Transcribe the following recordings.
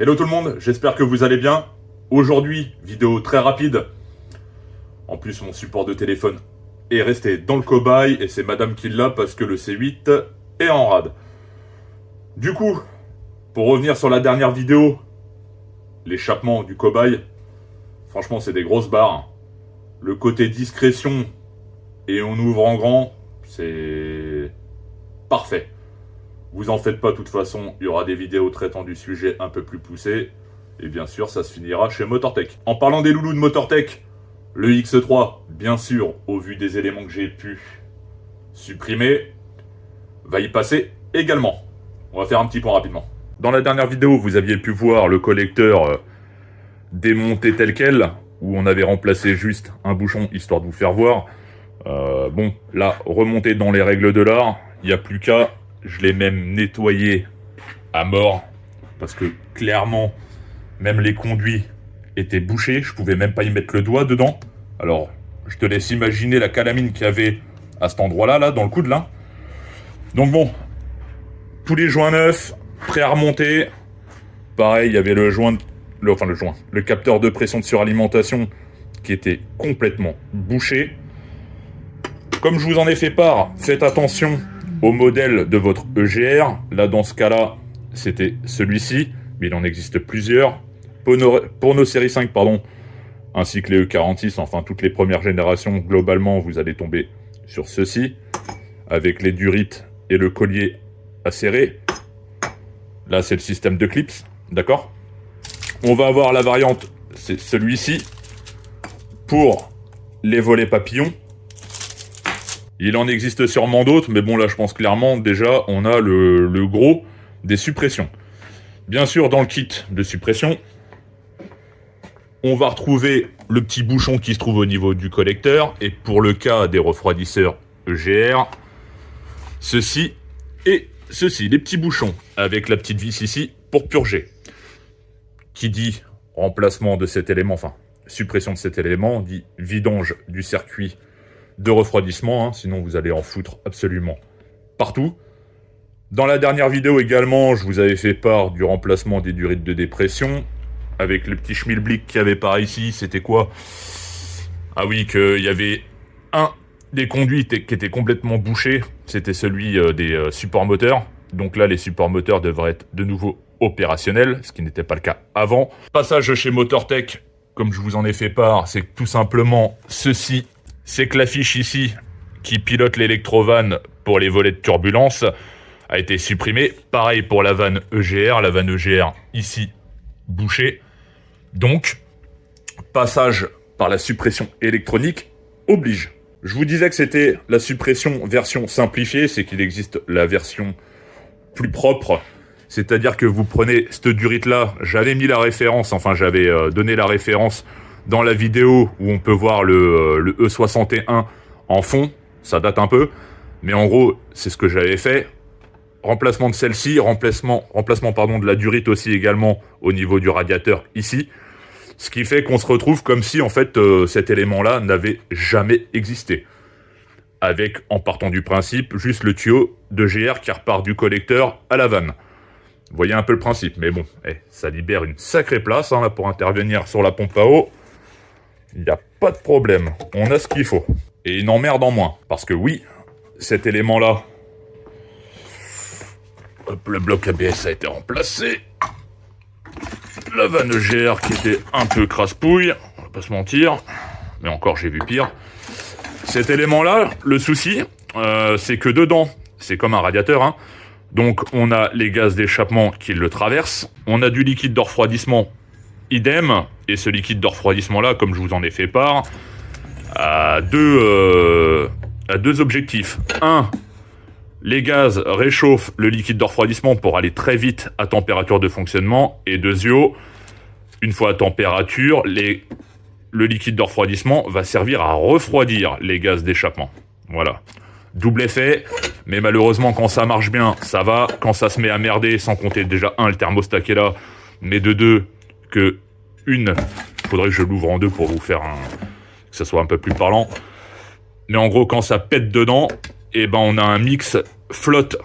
Hello tout le monde, j'espère que vous allez bien. Aujourd'hui, vidéo très rapide. En plus, mon support de téléphone est resté dans le cobaye et c'est madame qui l'a parce que le C8 est en rade. Du coup, pour revenir sur la dernière vidéo, l'échappement du cobaye, franchement c'est des grosses barres. Le côté discrétion et on ouvre en grand, c'est parfait. Vous en faites pas, de toute façon, il y aura des vidéos traitant du sujet un peu plus poussé. Et bien sûr, ça se finira chez Motortech. En parlant des loulous de Motortech, le X3, bien sûr, au vu des éléments que j'ai pu supprimer, va y passer également. On va faire un petit point rapidement. Dans la dernière vidéo, vous aviez pu voir le collecteur démonté tel quel, où on avait remplacé juste un bouchon, histoire de vous faire voir. Bon, là, remonté dans les règles de l'art, il n'y a plus qu'à... Je l'ai même nettoyé à mort, parce que clairement, même les conduits étaient bouchés, je pouvais même pas y mettre le doigt dedans. Alors, je te laisse imaginer la calamine qu'il y avait à cet endroit-là, là, dans le coude, là. Donc bon, tous les joints neufs, prêts à remonter. Pareil, il y avait le capteur de pression de suralimentation qui était complètement bouché. Comme je vous en ai fait part, faites attention au modèle de votre EGR. Là, dans ce cas-là, c'était celui-ci, mais il en existe plusieurs. Pour nos séries 5, pardon, ainsi que les E46, enfin toutes les premières générations, globalement, vous allez tomber sur ceci, avec les durites et le collier acéré. Là, c'est le système de clips, d'accord? On va avoir la variante, c'est celui-ci, pour les volets papillons. Il en existe sûrement d'autres, mais bon, là, je pense clairement, déjà, on a le gros des suppressions. Bien sûr, dans le kit de suppression, on va retrouver le petit bouchon qui se trouve au niveau du collecteur, et pour le cas des refroidisseurs EGR, ceci et ceci, les petits bouchons, avec la petite vis ici pour purger. Qui dit remplacement de cet élément, enfin, suppression de cet élément, dit vidange du circuit de refroidissement, hein, sinon vous allez en foutre absolument partout. Dans la dernière vidéo également, je vous avais fait part du remplacement des durites de dépression, avec le petit schmilblick qu'il y avait par ici. C'était quoi? Ah oui, qu'il y avait un des conduits qui était complètement bouché, c'était celui des supports moteurs. Donc là, les supports moteurs devraient être de nouveau opérationnels, ce qui n'était pas le cas avant. Passage chez Motortech, comme je vous en ai fait part, c'est tout simplement ceci. C'est que l'affiche ici, qui pilote l'électrovanne pour les volets de turbulence, a été supprimée. Pareil pour la vanne EGR. La vanne EGR, ici, bouchée. Donc, passage par la suppression électronique oblige. Je vous disais que c'était la suppression version simplifiée, c'est qu'il existe la version plus propre. C'est-à-dire que vous prenez cette durite-là, j'avais mis la référence, enfin j'avais donné la référence dans la vidéo où on peut voir le E61 en fond, ça date un peu, mais en gros, c'est ce que j'avais fait. Remplacement de celle-ci, remplacement de la durite aussi également au niveau du radiateur ici. Ce qui fait qu'on se retrouve comme si en fait cet élément-là n'avait jamais existé. Avec, en partant du principe, juste le tuyau de GR qui repart du collecteur à la vanne. Vous voyez un peu le principe, mais bon, ça libère une sacrée place hein, là, pour intervenir sur la pompe à eau. Il n'y a pas de problème, on a ce qu'il faut. Et une emmerde en moins, parce que oui, cet élément-là, hop, le bloc ABS a été remplacé. La vanne GR qui était un peu crasse-pouille, on va pas se mentir, mais encore j'ai vu pire. Cet élément-là, le souci, c'est que dedans, c'est comme un radiateur, hein. Donc on a les gaz d'échappement qui le traversent, on a du liquide de refroidissement idem, et ce liquide de refroidissement-là, comme je vous en ai fait part, a deux objectifs. Un, les gaz réchauffent le liquide de refroidissement pour aller très vite à température de fonctionnement, et deuxièmement, une fois à température, le liquide de refroidissement va servir à refroidir les gaz d'échappement. Voilà. Double effet, mais malheureusement quand ça marche bien, ça va. Quand ça se met à merder, sans compter déjà le thermostat qui est là, mais de deux, faudrait que je l'ouvre en deux pour vous faire que ça soit un peu plus parlant. Mais en gros, quand ça pète dedans, on a un mix flotte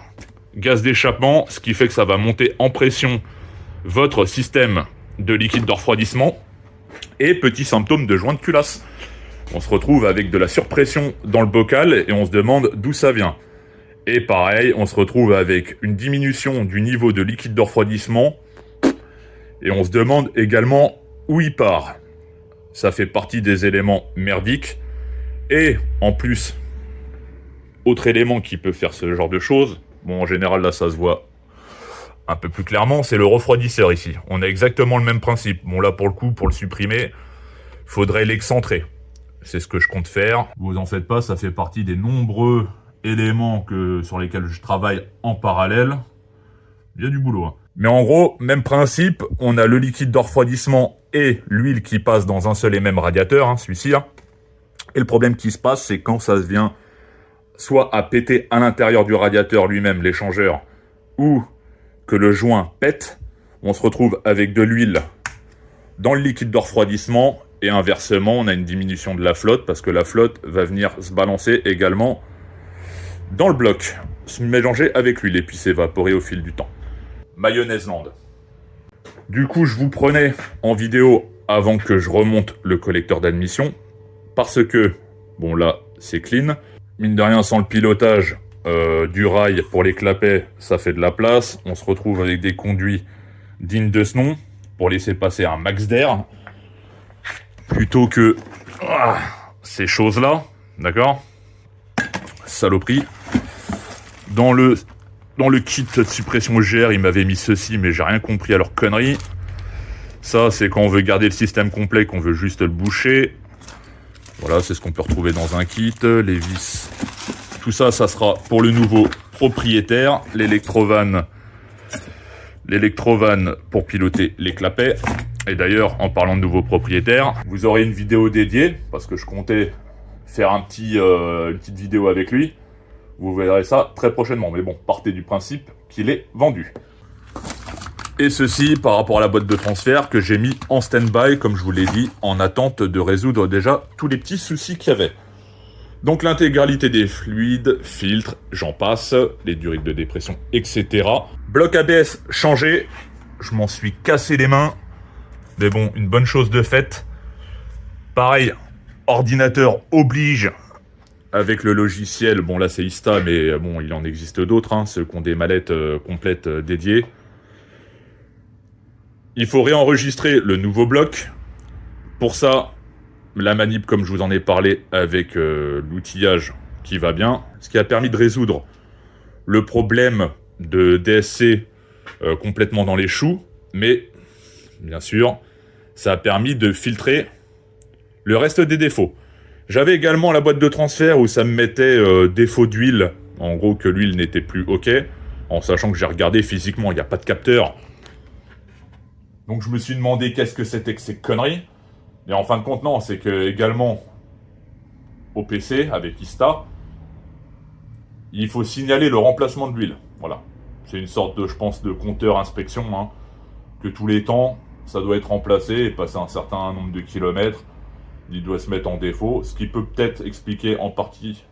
gaz d'échappement, ce qui fait que ça va monter en pression votre système de liquide de refroidissement et petits symptômes de joint de culasse. On se retrouve avec de la surpression dans le bocal et on se demande d'où ça vient. Et pareil, on se retrouve avec une diminution du niveau de liquide de refroidissement et on se demande également où il part. Ça fait partie des éléments merdiques. Et en plus, autre élément qui peut faire ce genre de choses, bon en général là ça se voit un peu plus clairement, c'est le refroidisseur ici. On a exactement le même principe. Bon là pour le coup, pour le supprimer, faudrait l'excentrer. C'est ce que je compte faire. Vous en faites pas, ça fait partie des nombreux éléments sur lesquels je travaille en parallèle. Il y a du boulot. Hein. Mais en gros, même principe, on a le liquide de refroidissement et l'huile qui passe dans un seul et même radiateur, hein, celui-ci. Hein. Et le problème qui se passe, c'est quand ça vient soit à péter à l'intérieur du radiateur lui-même, l'échangeur, ou que le joint pète, on se retrouve avec de l'huile dans le liquide de refroidissement et inversement, on a une diminution de la flotte parce que la flotte va venir se balancer également dans le bloc, se mélanger avec l'huile et puis s'évaporer au fil du temps. Mayonnaise Land. Du coup, je vous prenais en vidéo avant que je remonte le collecteur d'admission parce que, bon là, c'est clean. Mine de rien, sans le pilotage du rail pour les clapets, ça fait de la place. On se retrouve avec des conduits dignes de ce nom pour laisser passer un max d'air plutôt que ces choses-là, d'accord? Saloperie. Dans le kit de suppression GR, il m'avait mis ceci, mais j'ai rien compris à leur connerie. Ça, c'est quand on veut garder le système complet, qu'on veut juste le boucher. Voilà, c'est ce qu'on peut retrouver dans un kit. Les vis. Tout ça, ça sera pour le nouveau propriétaire. L'électrovan pour piloter les clapets. Et d'ailleurs, en parlant de nouveau propriétaire, vous aurez une vidéo dédiée, parce que je comptais faire une petite vidéo avec lui. Vous verrez ça très prochainement. Mais bon, partez du principe qu'il est vendu. Et ceci par rapport à la boîte de transfert que j'ai mis en stand-by, comme je vous l'ai dit, en attente de résoudre déjà tous les petits soucis qu'il y avait. Donc l'intégralité des fluides, filtres, j'en passe, les durites de dépression, etc. Bloc ABS changé, je m'en suis cassé les mains. Mais bon, une bonne chose de faite. Pareil, ordinateur oblige avec le logiciel. Bon là c'est Ista, mais bon il en existe d'autres, hein, ceux qui ont des mallettes complètes dédiées. Il faut réenregistrer le nouveau bloc. Pour ça, la manip, comme je vous en ai parlé, avec l'outillage qui va bien. Ce qui a permis de résoudre le problème de DSC complètement dans les choux. Mais, bien sûr, ça a permis de filtrer le reste des défauts. J'avais également la boîte de transfert où ça me mettait défaut d'huile. En gros, que l'huile n'était plus OK. En sachant que j'ai regardé physiquement, il n'y a pas de capteur. Donc je me suis demandé qu'est-ce que c'était que ces conneries. Et en fin de compte, non, c'est que également au PC, avec Ista, il faut signaler le remplacement de l'huile. Voilà. C'est une sorte de, je pense, de compteur inspection, hein, que tous les temps, ça doit être remplacé et passer un certain nombre de kilomètres. Il doit se mettre en défaut, ce qui peut peut-être expliquer en partie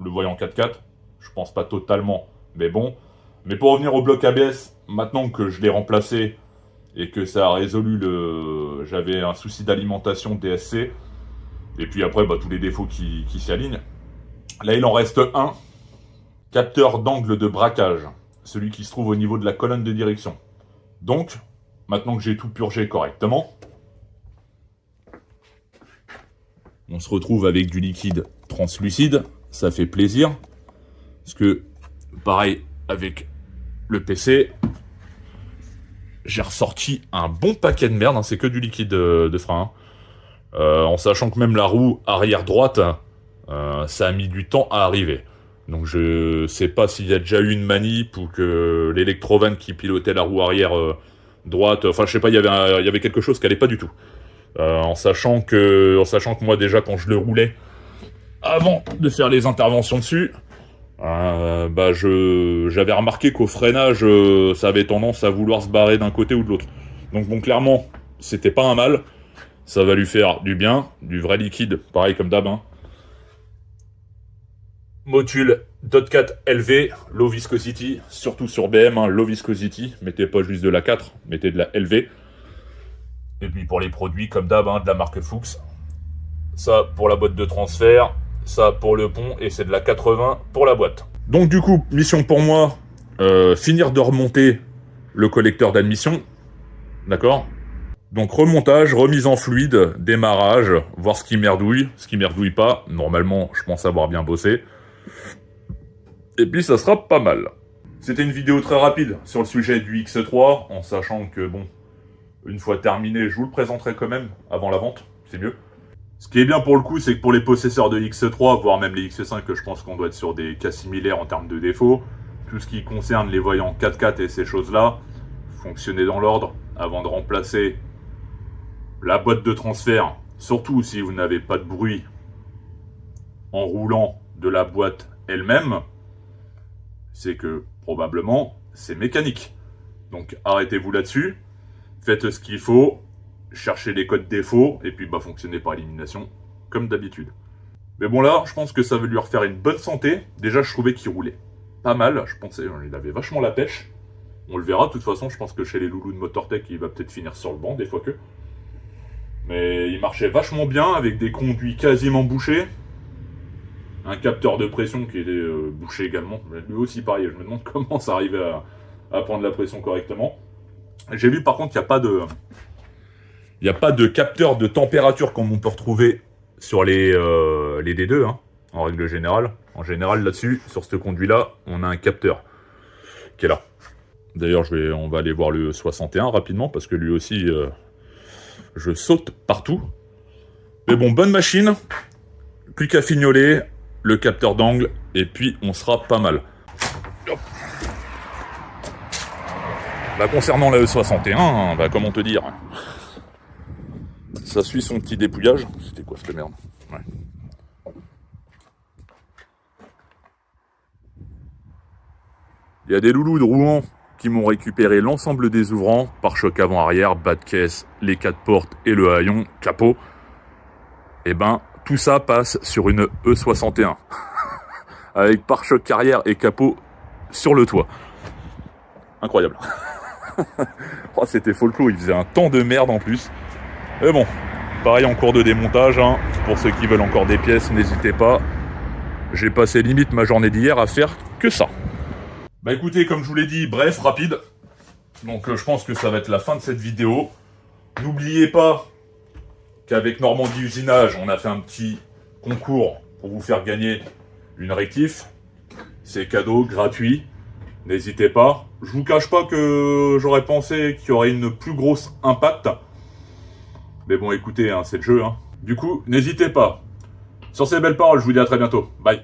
le voyant 4x4. Je pense pas totalement, mais bon. Mais pour revenir au bloc ABS, maintenant que je l'ai remplacé et que ça a résolu j'avais un souci d'alimentation DSC, et puis après tous les défauts qui s'y alignent. Là il en reste un, capteur d'angle de braquage, celui qui se trouve au niveau de la colonne de direction. Donc, maintenant que j'ai tout purgé correctement, on se retrouve avec du liquide translucide, ça fait plaisir, parce que pareil avec le PC, j'ai ressorti un bon paquet de merde, hein, c'est que du liquide de frein. Hein. En sachant que même la roue arrière droite, ça a mis du temps à arriver. Donc je sais pas s'il y a déjà eu une manip ou que l'électrovan qui pilotait la roue arrière droite, enfin je sais pas, il y avait quelque chose qui allait pas du tout. En sachant que moi déjà quand je le roulais, avant de faire les interventions dessus, j'avais remarqué qu'au freinage, ça avait tendance à vouloir se barrer d'un côté ou de l'autre. Donc bon, clairement, c'était pas un mal. Ça va lui faire du bien, du vrai liquide, pareil comme d'hab. Hein. Motule .4 LV, low viscosity, surtout sur BM, hein, low viscosity, mettez pas juste de la 4, mettez de la LV. Et puis pour les produits, comme d'hab, hein, de la marque Fuchs. Ça pour la boîte de transfert, ça pour le pont, et c'est de la 80 pour la boîte. Donc du coup, mission pour moi, finir de remonter le collecteur d'admission, d'accord? Donc remontage, remise en fluide, démarrage, voir ce qui merdouille pas. Normalement, je pense avoir bien bossé. Et puis ça sera pas mal. C'était une vidéo très rapide sur le sujet du X3, en sachant que bon, une fois terminé, je vous le présenterai quand même avant la vente, c'est mieux. Ce qui est bien pour le coup, c'est que pour les possesseurs de X3, voire même les X5, je pense qu'on doit être sur des cas similaires en termes de défauts, tout ce qui concerne les voyants 4x4 et ces choses-là, fonctionnez dans l'ordre avant de remplacer la boîte de transfert, surtout si vous n'avez pas de bruit en roulant de la boîte elle-même, c'est que probablement c'est mécanique. Donc arrêtez-vous là-dessus, faites ce qu'il faut, cherchez les codes défauts, et puis fonctionnez par élimination, comme d'habitude. Mais bon là, je pense que ça veut lui refaire une bonne santé. Déjà, je trouvais qu'il roulait pas mal, je pensais qu'il avait vachement la pêche. On le verra, de toute façon, je pense que chez les loulous de Motortech, il va peut-être finir sur le banc, des fois que. Mais il marchait vachement bien, avec des conduits quasiment bouchés. Un capteur de pression qui était bouché également. Lui aussi pareil, je me demande comment ça arrivait à prendre la pression correctement. J'ai vu par contre qu'il n'y a pas de... Il n'y a pas de capteur de température comme on peut retrouver sur les D2, hein, en règle générale. En général, là-dessus, sur ce conduit-là, on a un capteur qui est là. D'ailleurs, on va aller voir le 61 rapidement, parce que lui aussi, je saute partout. Mais bon, bonne machine. Plus qu'à fignoler, le capteur d'angle, et puis on sera pas mal. Hop. Concernant la E61, comment te dire, ça suit son petit dépouillage. C'était quoi cette merde? Ouais. Il y a des loulous de Rouen qui m'ont récupéré l'ensemble des ouvrants, pare-choc avant-arrière, bas de caisse, les 4 portes et le haillon, capot. Et tout ça passe sur une E61. Avec pare-choc arrière et capot sur le toit. Incroyable. Oh, c'était folklore, il faisait un temps de merde en plus. Mais bon, pareil en cours de démontage, hein. Pour ceux qui veulent encore des pièces, n'hésitez pas. J'ai passé limite ma journée d'hier à faire que ça. Écoutez, comme je vous l'ai dit, bref, rapide. Donc je pense que ça va être la fin de cette vidéo. N'oubliez pas qu'avec Normandie Usinage, on a fait un petit concours pour vous faire gagner une rectif. C'est cadeau, gratuit. N'hésitez pas. Je vous cache pas que j'aurais pensé qu'il y aurait une plus grosse impact. Mais bon, écoutez, hein, c'est le jeu. Hein. Du coup, n'hésitez pas. Sur ces belles paroles, je vous dis à très bientôt. Bye.